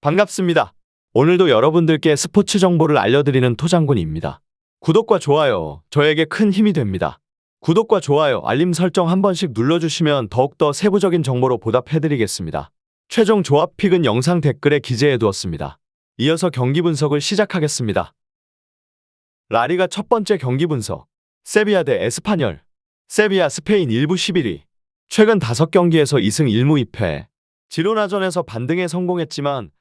반갑습니다. 오늘도 여러분들께 스포츠 정보를 알려드리는 토장군입니다. 구독과 좋아요, 저에게 큰 힘이 됩니다. 구독과 좋아요, 알림 설정 한 번씩 눌러주시면 더욱더 세부적인 정보로 보답해드리겠습니다. 최종 조합 픽은 영상 댓글에 기재해두었습니다. 이어서 경기 분석을 시작하겠습니다. 라리가 첫 번째 경기 분석. 세비야 대 에스파뇰. 세비야 스페인 1부 11위. 최근 5경기에서 2승 1무 2패. 지로나전에서 반등에 성공했지만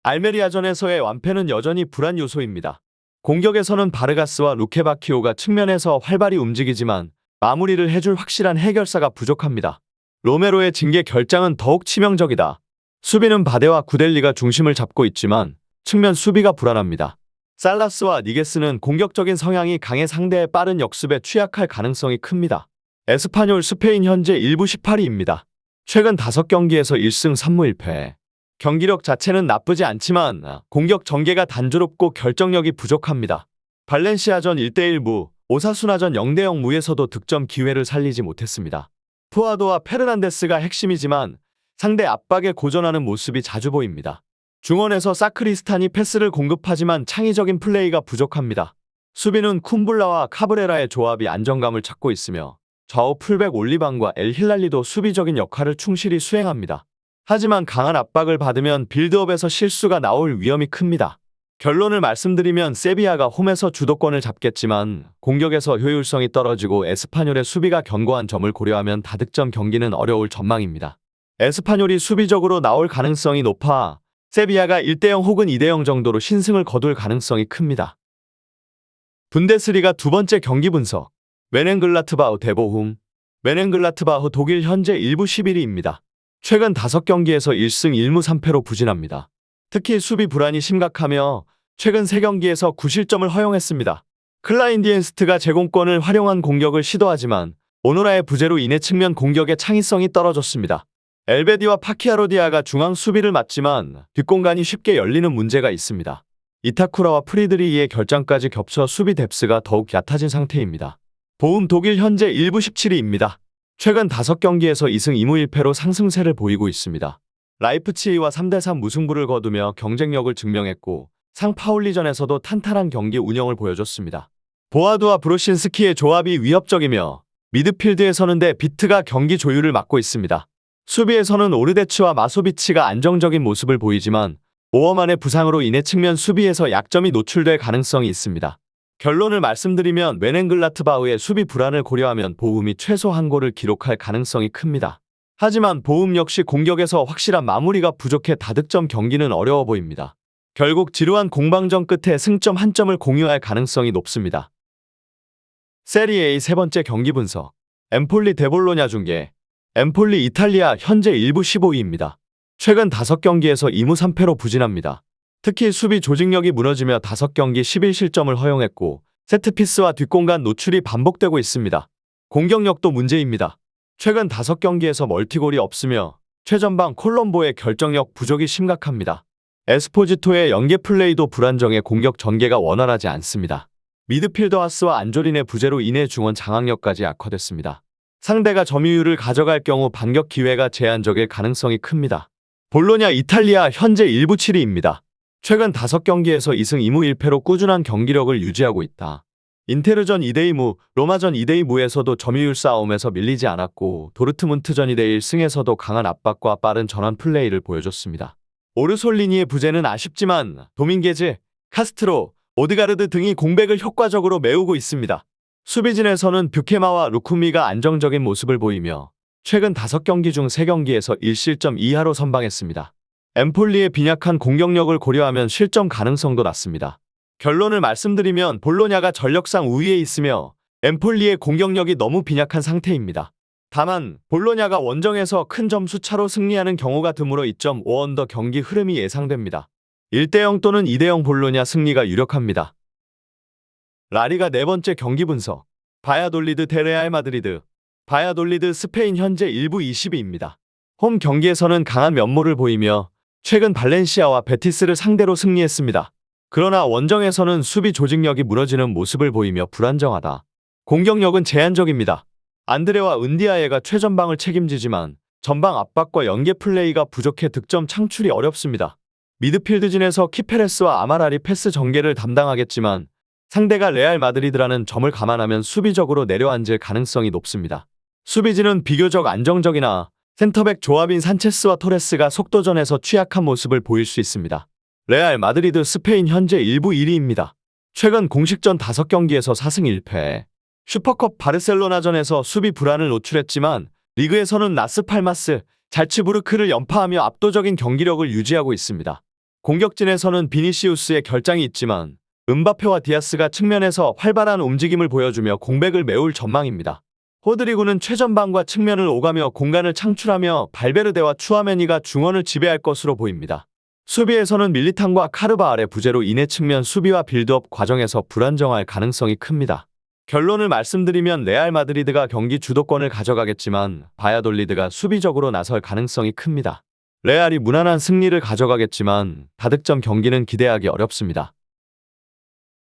알메리아전에서의 완패는 여전히 불안 요소입니다. 공격에서는 바르가스와 루케바키오가 측면에서 활발히 움직이지만 마무리를 해줄 확실한 해결사가 부족합니다. 로메로의 징계 결장은 더욱 치명적이다. 수비는 바데와 구델리가 중심을 잡고 있지만 측면 수비가 불안합니다. 살라스와 니게스는 공격적인 성향이 강해 상대의 빠른 역습에 취약할 가능성이 큽니다. 에스파뇰 스페인 현재 1부 18위입니다. 최근 5경기에서 1승 3무 1패. 경기력 자체는 나쁘지 않지만 공격 전개가 단조롭고 결정력이 부족합니다. 발렌시아전 1대1무, 오사수나전 0대0 무에서도 득점 기회를 살리지 못했습니다. 푸아도와 페르난데스가 핵심이지만 상대 압박에 고전하는 모습이 자주 보입니다. 중원에서 사크리스탄이 패스를 공급하지만 창의적인 플레이가 부족합니다. 수비는 쿰블라와 카브레라의 조합이 안정감을 찾고 있으며 좌우 풀백 올리방과 엘 힐랄리도 수비적인 역할을 충실히 수행합니다. 하지만 강한 압박을 받으면 빌드업에서 실수가 나올 위험이 큽니다. 결론을 말씀드리면 세비야가 홈에서 주도권을 잡겠지만 공격에서 효율성이 떨어지고 에스파뇰의 수비가 견고한 점을 고려하면 다득점 경기는 어려울 전망입니다. 에스파뇰이 수비적으로 나올 가능성이 높아 세비야가 1대0 혹은 2대0 정도로 신승을 거둘 가능성이 큽니다. 분데스리가 두 번째 경기 분석. 멘헨글라트바흐 대 보훔. 멘헨글라트바흐 독일 현재 1부 11위입니다. 최근 5경기에서 1승 1무 3패로 부진합니다. 특히 수비 불안이 심각하며 최근 3경기에서 9실점을 허용했습니다. 클라인디엔스트가 제공권을 활용한 공격을 시도하지만 오노라의 부재로 인해 측면 공격의 창의성이 떨어졌습니다. 엘베디와 파키아로디아가 중앙 수비를 맡지만 뒷공간이 쉽게 열리는 문제가 있습니다. 이타쿠라와 프리드리히의 결장까지 겹쳐 수비 뎁스가 더욱 얕아진 상태입니다. 보훔 독일 현재 1부 17위입니다. 최근 5경기에서 2승 2무 1패로 상승세를 보이고 있습니다. 라이프치히와 3대3 무승부를 거두며 경쟁력을 증명했고 상파울리전에서도 탄탄한 경기 운영을 보여줬습니다. 보아두와 브로신스키의 조합이 위협적이며 미드필드에서는 데 비트가 경기 조율을 맡고 있습니다. 수비에서는 오르데츠와 마소비치가 안정적인 모습을 보이지만 오어만의 부상으로 인해 측면 수비에서 약점이 노출될 가능성이 있습니다. 결론을 말씀드리면 멘헨글라트바흐의 수비 불안을 고려하면 보훔이 최소 한 골을 기록할 가능성이 큽니다. 하지만 보훔 역시 공격에서 확실한 마무리가 부족해 다득점 경기는 어려워 보입니다. 결국 지루한 공방전 끝에 승점 1점을 공유할 가능성이 높습니다. 세리에 A 세 번째 경기 분석. 엠폴리 대 볼로냐 중계. 엠폴리 이탈리아 현재 1부 15위입니다. 최근 5경기에서 2무 3패로 부진합니다. 특히 수비 조직력이 무너지며 5경기 11실점을 허용했고 세트피스와 뒷공간 노출이 반복되고 있습니다. 공격력도 문제입니다. 최근 5경기에서 멀티골이 없으며 최전방 콜롬보의 결정력 부족이 심각합니다. 에스포지토의 연계 플레이도 불안정해 공격 전개가 원활하지 않습니다. 미드필더 하스와 안조린의 부재로 인해 중원 장악력까지 악화됐습니다. 상대가 점유율을 가져갈 경우 반격 기회가 제한적일 가능성이 큽니다. 볼로냐 이탈리아 현재 1부 7위입니다. 최근 5경기에서 2승 2무 1패로 꾸준한 경기력을 유지하고 있다. 인테르전 2대2무, 로마전 2대2무에서도 점유율 싸움에서 밀리지 않았고 도르트문트전 2대1승에서도 강한 압박과 빠른 전환 플레이를 보여줬습니다. 오르솔리니의 부재는 아쉽지만 도밍게즈, 카스트로, 오드가르드 등이 공백을 효과적으로 메우고 있습니다. 수비진에서는 뷰케마와 루쿠미가 안정적인 모습을 보이며 최근 5경기 중 3경기에서 1실점 이하로 선방했습니다. 엠폴리의 빈약한 공격력을 고려하면 실점 가능성도 낮습니다. 결론을 말씀드리면 볼로냐가 전력상 우위에 있으며 엠폴리의 공격력이 너무 빈약한 상태입니다. 다만 볼로냐가 원정에서 큰 점수 차로 승리하는 경우가 드물어 2.5 언더 경기 흐름이 예상됩니다. 1대0 또는 2대0 볼로냐 승리가 유력합니다. 라리가 네 번째 경기 분석. 바야돌리드 대 레알 마드리드. 바야돌리드 스페인 현재 1부 20위입니다. 홈 경기에서는 강한 면모를 보이며 최근 발렌시아와 베티스를 상대로 승리했습니다. 그러나 원정에서는 수비 조직력이 무너지는 모습을 보이며 불안정하다. 공격력은 제한적입니다. 안드레와 은디아예가 최전방을 책임지지만 전방 압박과 연계 플레이가 부족해 득점 창출이 어렵습니다. 미드필드진에서 키페레스와 아마랄이 패스 전개를 담당하겠지만 상대가 레알 마드리드라는 점을 감안하면 수비적으로 내려앉을 가능성이 높습니다. 수비진은 비교적 안정적이나 센터백 조합인 산체스와 토레스가 속도전에서 취약한 모습을 보일 수 있습니다. 레알 마드리드 스페인 현재 1부 1위입니다. 최근 공식전 5경기에서 4승 1패. 슈퍼컵 바르셀로나전에서 수비 불안을 노출했지만 리그에서는 라스팔마스, 잘츠부르크를 연파하며 압도적인 경기력을 유지하고 있습니다. 공격진에서는 비니시우스의 결장이 있지만 음바페와 디아스가 측면에서 활발한 움직임을 보여주며 공백을 메울 전망입니다. 호드리구는 최전방과 측면을 오가며 공간을 창출하며 발베르데와 추아메니가 중원을 지배할 것으로 보입니다. 수비에서는 밀리탄과 카르바알의 부재로 인해 측면 수비와 빌드업 과정에서 불안정할 가능성이 큽니다. 결론을 말씀드리면 레알 마드리드가 경기 주도권을 가져가겠지만 바야돌리드가 수비적으로 나설 가능성이 큽니다. 레알이 무난한 승리를 가져가겠지만 다득점 경기는 기대하기 어렵습니다.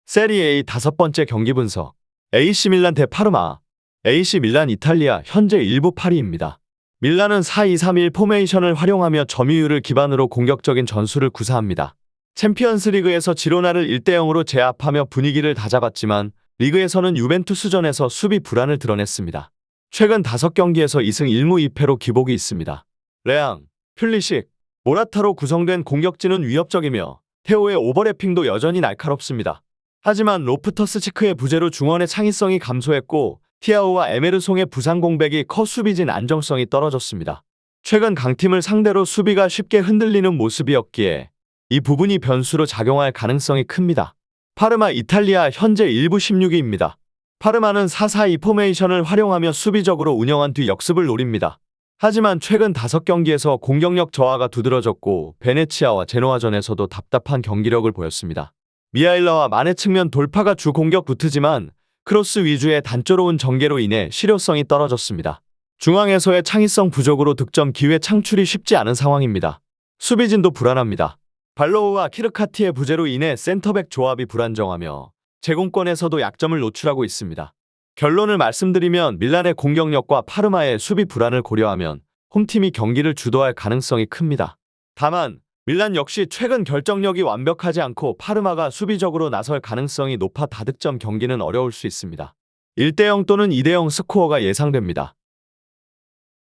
세리에 A 5번째 경기 분석. AC 밀란 대 파르마. AC 밀란 이탈리아 현재 1부 8위입니다. 밀란은 4-2-3-1 포메이션을 활용하며 점유율을 기반으로 공격적인 전술을 구사합니다. 챔피언스리그에서 지로나를 1대0으로 제압하며 분위기를 다잡았지만 리그에서는 유벤투스전에서 수비 불안을 드러냈습니다. 최근 5경기에서 2승 1무 2패로 기복이 있습니다. 레앙, 퓰리식, 모라타로 구성된 공격진은 위협적이며 테오의 오버래핑도 여전히 날카롭습니다. 하지만 로프터스치크의 부재로 중원의 창의성이 감소했고 티아오와 에메르송의 부상 공백이 커 수비진 안정성이 떨어졌습니다. 최근 강팀을 상대로 수비가 쉽게 흔들리는 모습이었기에 이 부분이 변수로 작용할 가능성이 큽니다. 파르마 이탈리아 현재 1부 16위입니다. 파르마는 4-4-2 포메이션을 활용하며 수비적으로 운영한 뒤 역습을 노립니다. 하지만 최근 5경기에서 공격력 저하가 두드러졌고 베네치아와 제노아전에서도 답답한 경기력을 보였습니다. 미하일라와 마네 측면 돌파가 주 공격 루트지만 크로스 위주의 단조로운 전개로 인해 실효성이 떨어졌습니다. 중앙에서의 창의성 부족으로 득점 기회 창출이 쉽지 않은 상황입니다. 수비진도 불안합니다. 발로우와 키르카티의 부재로 인해 센터백 조합이 불안정하며 제공권에서도 약점을 노출하고 있습니다. 결론을 말씀드리면 밀란의 공격력과 파르마의 수비 불안을 고려하면 홈팀이 경기를 주도할 가능성이 큽니다. 다만 밀란 역시 최근 결정력이 완벽하지 않고 파르마가 수비적으로 나설 가능성이 높아 다득점 경기는 어려울 수 있습니다. 1대0 또는 2대0 스코어가 예상됩니다.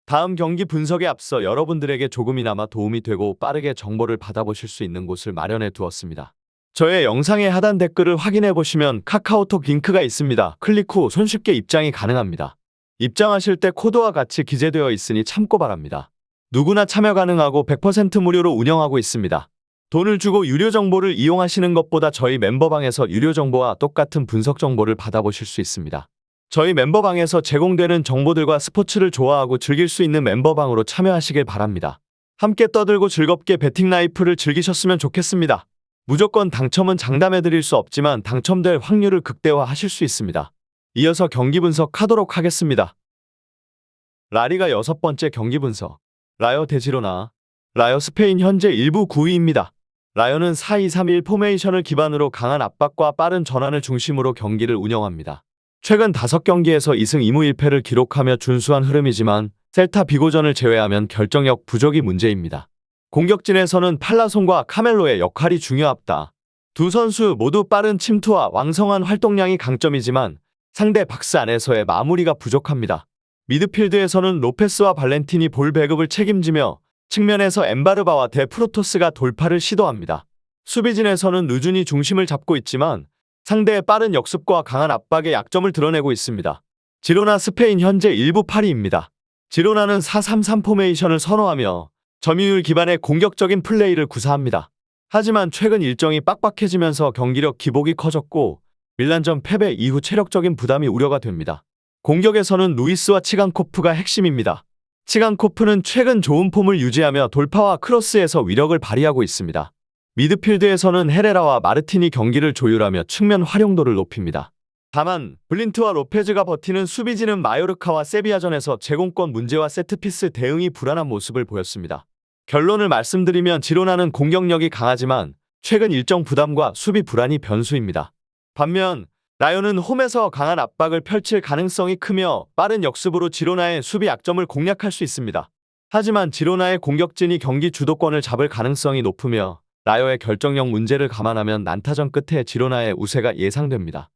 다음 경기 분석에 앞서 여러분들에게 조금이나마 도움이 되고 빠르게 정보를 받아보실 수 있는 곳을 마련해 두었습니다. 저의 영상의 하단 댓글을 확인해 보시면 카카오톡 링크가 있습니다. 클릭 후 손쉽게 입장이 가능합니다. 입장하실 때 코드와 같이 기재되어 있으니 참고 바랍니다. 누구나 참여 가능하고 100% 무료로 운영하고 있습니다. 돈을 주고 유료 정보를 이용하시는 것보다 저희 멤버방에서 유료 정보와 똑같은 분석 정보를 받아보실 수 있습니다. 저희 멤버방에서 제공되는 정보들과 스포츠를 좋아하고 즐길 수 있는 멤버방으로 참여하시길 바랍니다. 함께 떠들고 즐겁게 베팅 라이프를 즐기셨으면 좋겠습니다. 무조건 당첨은 장담해드릴 수 없지만 당첨될 확률을 극대화하실 수 있습니다. 이어서 경기 분석하도록 하겠습니다. 라리가 6번째 경기 분석. 라요 대 지로나. 라요 스페인 현재 1부 9위입니다. 라요는 4-2-3-1 포메이션을 기반으로 강한 압박과 빠른 전환을 중심으로 경기를 운영합니다. 최근 5경기에서 2승 2무 1패를 기록하며 준수한 흐름이지만 셀타 비고전을 제외하면 결정력 부족이 문제입니다. 공격진에서는 팔라손과 카멜로의 역할이 중요합니다. 두 선수 모두 빠른 침투와 왕성한 활동량이 강점이지만 상대 박스 안에서의 마무리가 부족합니다. 미드필드에서는 로페스와 발렌틴이 볼 배급을 책임지며 측면에서 엠바르바와 데 프로토스가 돌파를 시도합니다. 수비진에서는 르준이 중심을 잡고 있지만 상대의 빠른 역습과 강한 압박에 약점을 드러내고 있습니다. 지로나 스페인 현재 1부 8위입니다. 지로나는 4-3-3 포메이션을 선호하며 점유율 기반의 공격적인 플레이를 구사합니다. 하지만 최근 일정이 빡빡해지면서 경기력 기복이 커졌고 밀란전 패배 이후 체력적인 부담이 우려가 됩니다. 공격에서는 루이스와 치간코프가 핵심입니다. 치간코프는 최근 좋은 폼을 유지하며 돌파와 크로스에서 위력을 발휘하고 있습니다. 미드필드에서는 헤레라와 마르틴이 경기를 조율하며 측면 활용도를 높입니다. 다만 블린트와 로페즈가 버티는 수비진은 마요르카와 세비야전에서 제공권 문제와 세트피스 대응이 불안한 모습을 보였습니다. 결론을 말씀드리면 지로나는 공격력이 강하지만 최근 일정 부담과 수비 불안이 변수입니다. 반면 라요는 홈에서 강한 압박을 펼칠 가능성이 크며 빠른 역습으로 지로나의 수비 약점을 공략할 수 있습니다. 하지만 지로나의 공격진이 경기 주도권을 잡을 가능성이 높으며 라여의 결정력 문제를 감안하면 난타전 끝에 지로나의 우세가 예상됩니다.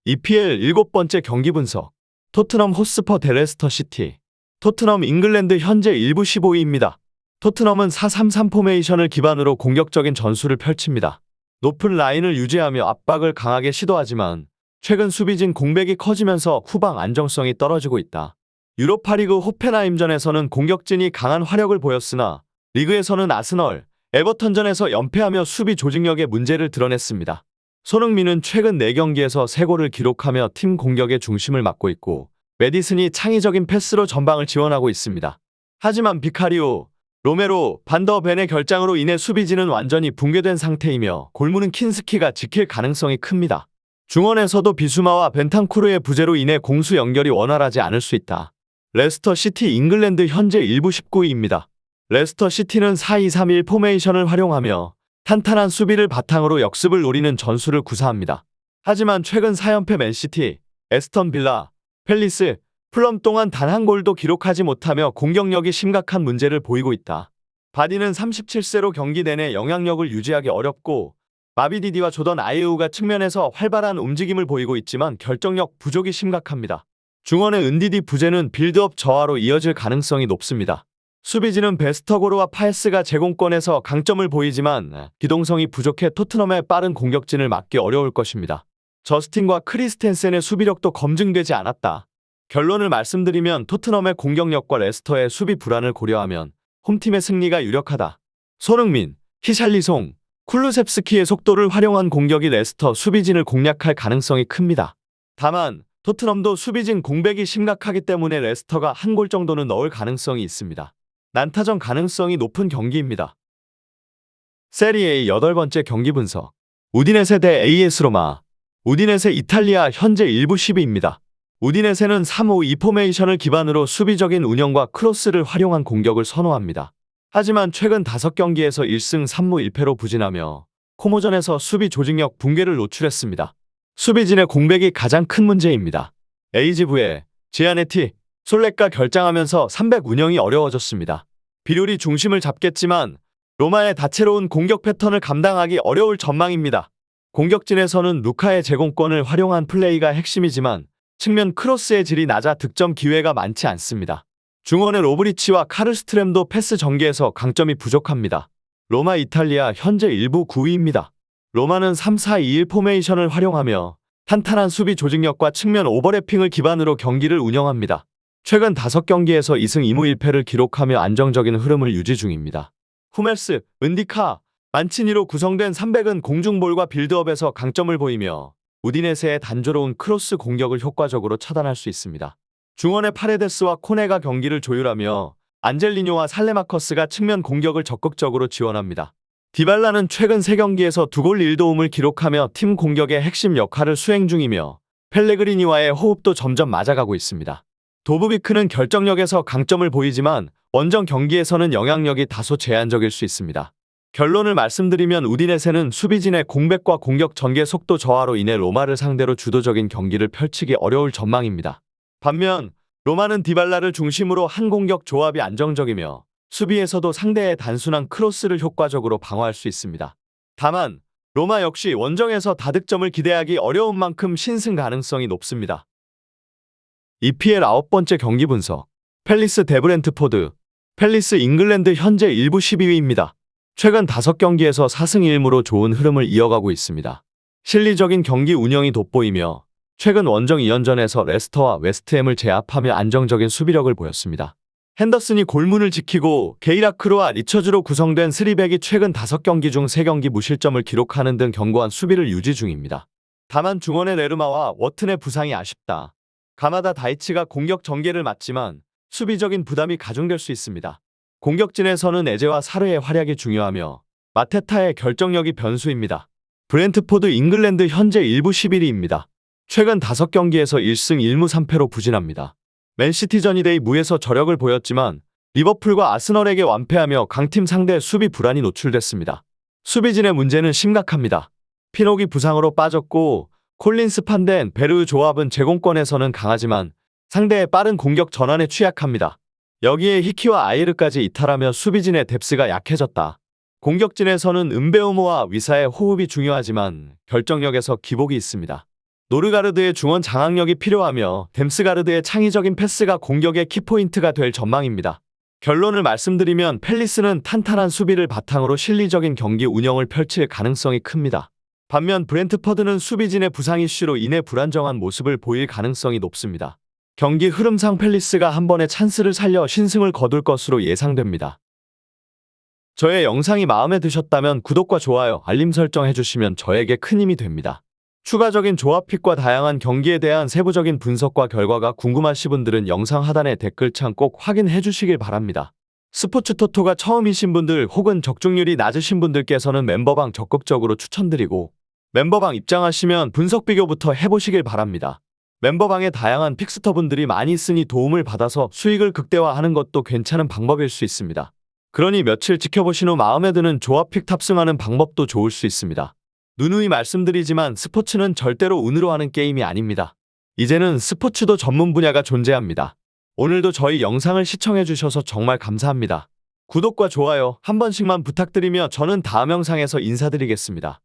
EPL 7번째 경기 분석. 토트넘 호스퍼 대 레스터 시티. 토트넘 잉글랜드 현재 1부 15위입니다. 토트넘은 4-3-3 포메이션을 기반으로 공격적인 전술을 펼칩니다. 높은 라인을 유지하며 압박을 강하게 시도하지만 최근 수비진 공백이 커지면서 후방 안정성이 떨어지고 있다. 유로파리그 호펜하임전에서는 공격진이 강한 화력을 보였으나 리그에서는 아스널, 에버턴전에서 연패하며 수비 조직력의 문제를 드러냈습니다. 손흥민은 최근 4경기에서 3골을 기록하며 팀 공격의 중심을 맡고 있고 메디슨이 창의적인 패스로 전방을 지원하고 있습니다. 하지만 비카리오, 로메로, 반더벤의 결장으로 인해 수비진은 완전히 붕괴된 상태이며 골무는 킨스키가 지킬 가능성이 큽니다. 중원에서도 비수마와 벤탄쿠르의 부재로 인해 공수 연결이 원활하지 않을 수 있다. 레스터 시티 잉글랜드 현재 1부 19위입니다. 레스터 시티는 4-2-3-1 포메이션을 활용하며 탄탄한 수비를 바탕으로 역습을 노리는 전술을 구사합니다. 하지만 최근 4연패 맨시티, 에스턴 빌라, 팰리스, 풀럼 동안 단 한 골도 기록하지 못하며 공격력이 심각한 문제를 보이고 있다. 바디는 37세로 경기 내내 영향력을 유지하기 어렵고 마비디디와 조던 아이우가 측면에서 활발한 움직임을 보이고 있지만 결정력 부족이 심각합니다. 중원의 은디디 부재는 빌드업 저하로 이어질 가능성이 높습니다. 수비진은 베스터고르와 파에스가 제공권에서 강점을 보이지만 기동성이 부족해 토트넘의 빠른 공격진을 막기 어려울 것입니다. 저스틴과 크리스텐센의 수비력도 검증되지 않았다. 결론을 말씀드리면 토트넘의 공격력과 레스터의 수비 불안을 고려하면 홈팀의 승리가 유력하다. 손흥민, 히샬리송, 쿨루셉스키의 속도를 활용한 공격이 레스터 수비진을 공략할 가능성이 큽니다. 다만 토트넘도 수비진 공백이 심각하기 때문에 레스터가 한 골 정도는 넣을 가능성이 있습니다. 난타전 가능성이 높은 경기입니다. 세리에 8번째 경기 분석. 우디네세 대 AS 로마. 우디네세 이탈리아 현재 1부 10위입니다. 우디네세는 3-5-2 포메이션을 기반으로 수비적인 운영과 크로스를 활용한 공격을 선호합니다. 하지만 최근 5경기에서 1승 3무 1패로 부진하며 코모전에서 수비 조직력 붕괴를 노출했습니다. 수비진의 공백이 가장 큰 문제입니다. 에이지부에 지아네티, 솔렉과 결장하면서 300 운영이 어려워졌습니다. 비료리 중심을 잡겠지만 로마의 다채로운 공격 패턴을 감당하기 어려울 전망입니다. 공격진에서는 루카의 제공권을 활용한 플레이가 핵심이지만 측면 크로스의 질이 낮아 득점 기회가 많지 않습니다. 중원의 로브리치와 카르스트렘도 패스 전개에서 강점이 부족합니다. 로마 이탈리아 현재 1부 9위입니다. 로마는 3-4-2-1 포메이션을 활용하며 탄탄한 수비 조직력과 측면 오버래핑을 기반으로 경기를 운영합니다. 최근 5경기에서 2승 2무 1패를 기록하며 안정적인 흐름을 유지 중입니다. 후메스, 은디카, 만치니로 구성된 300은 공중볼과 빌드업에서 강점을 보이며 우디네세의 단조로운 크로스 공격을 효과적으로 차단할 수 있습니다. 중원의 파레데스와 코네가 경기를 조율하며 안젤리뇨와 살레마커스가 측면 공격을 적극적으로 지원합니다. 디발라는 최근 3경기에서 2골 1도움을 기록하며 팀 공격의 핵심 역할을 수행 중이며 펠레그리니와의 호흡도 점점 맞아가고 있습니다. 도브비크는 결정력에서 강점을 보이지만 원정 경기에서는 영향력이 다소 제한적일 수 있습니다. 결론을 말씀드리면 우디네세는 수비진의 공백과 공격 전개 속도 저하로 인해 로마를 상대로 주도적인 경기를 펼치기 어려울 전망입니다. 반면 로마는 디발라를 중심으로 한 공격 조합이 안정적이며 수비에서도 상대의 단순한 크로스를 효과적으로 방어할 수 있습니다. 다만 로마 역시 원정에서 다득점을 기대하기 어려운 만큼 신승 가능성이 높습니다. EPL 9번째 경기 분석. 팰리스 대 브렌트포드. 팰리스 잉글랜드 현재 1부 12위입니다. 최근 5경기에서 4승 1무로 좋은 흐름을 이어가고 있습니다. 실리적인 경기 운영이 돋보이며 최근 원정 2연전에서 레스터와 웨스트햄을 제압하며 안정적인 수비력을 보였습니다. 핸더슨이 골문을 지키고 게이라크루와 리처즈로 구성된 3백이 최근 5경기 중 3경기 무실점을 기록하는 등 견고한 수비를 유지 중입니다. 다만 중원의 레르마와 워튼의 부상이 아쉽다. 가마다 다이치가 공격 전개를 맡지만 수비적인 부담이 가중될 수 있습니다. 공격진에서는 에제와 사르의 활약이 중요하며 마테타의 결정력이 변수입니다. 브렌트포드 잉글랜드 현재 1부 11위입니다. 최근 5경기에서 1승 1무 3패로 부진합니다. 맨시티전이 데이 무에서 저력을 보였지만 리버풀과 아스널에게 완패하며 강팀 상대 수비 불안이 노출됐습니다. 수비진의 문제는 심각합니다. 피녹이 부상으로 빠졌고 콜린스 판덴 베르 조합은 제공권에서는 강하지만 상대의 빠른 공격 전환에 취약합니다. 여기에 히키와 아이르까지 이탈하며 수비진의 뎁스가 약해졌다. 공격진에서는 은베우모와 위사의 호흡이 중요하지만 결정력에서 기복이 있습니다. 노르가르드의 중원 장악력이 필요하며 댐스가르드의 창의적인 패스가 공격의 키포인트가 될 전망입니다. 결론을 말씀드리면 팰리스는 탄탄한 수비를 바탕으로 실리적인 경기 운영을 펼칠 가능성이 큽니다. 반면 브렌트퍼드는 수비진의 부상 이슈로 인해 불안정한 모습을 보일 가능성이 높습니다. 경기 흐름상 팰리스가 한 번의 찬스를 살려 신승을 거둘 것으로 예상됩니다. 저의 영상이 마음에 드셨다면 구독과 좋아요, 알림 설정 해주시면 저에게 큰 힘이 됩니다. 추가적인 조합픽과 다양한 경기에 대한 세부적인 분석과 결과가 궁금하신 분들은 영상 하단의 댓글창 꼭 확인해 주시길 바랍니다. 스포츠 토토가 처음이신 분들 혹은 적중률이 낮으신 분들께서는 멤버방 적극적으로 추천드리고 멤버방 입장하시면 분석 비교부터 해보시길 바랍니다. 멤버방에 다양한 픽스터분들이 많이 있으니 도움을 받아서 수익을 극대화하는 것도 괜찮은 방법일 수 있습니다. 그러니 며칠 지켜보신 후 마음에 드는 조합픽 탑승하는 방법도 좋을 수 있습니다. 누누이 말씀드리지만 스포츠는 절대로 운으로 하는 게임이 아닙니다. 이제는 스포츠도 전문 분야가 존재합니다. 오늘도 저희 영상을 시청해주셔서 정말 감사합니다. 구독과 좋아요 한 번씩만 부탁드리며 저는 다음 영상에서 인사드리겠습니다.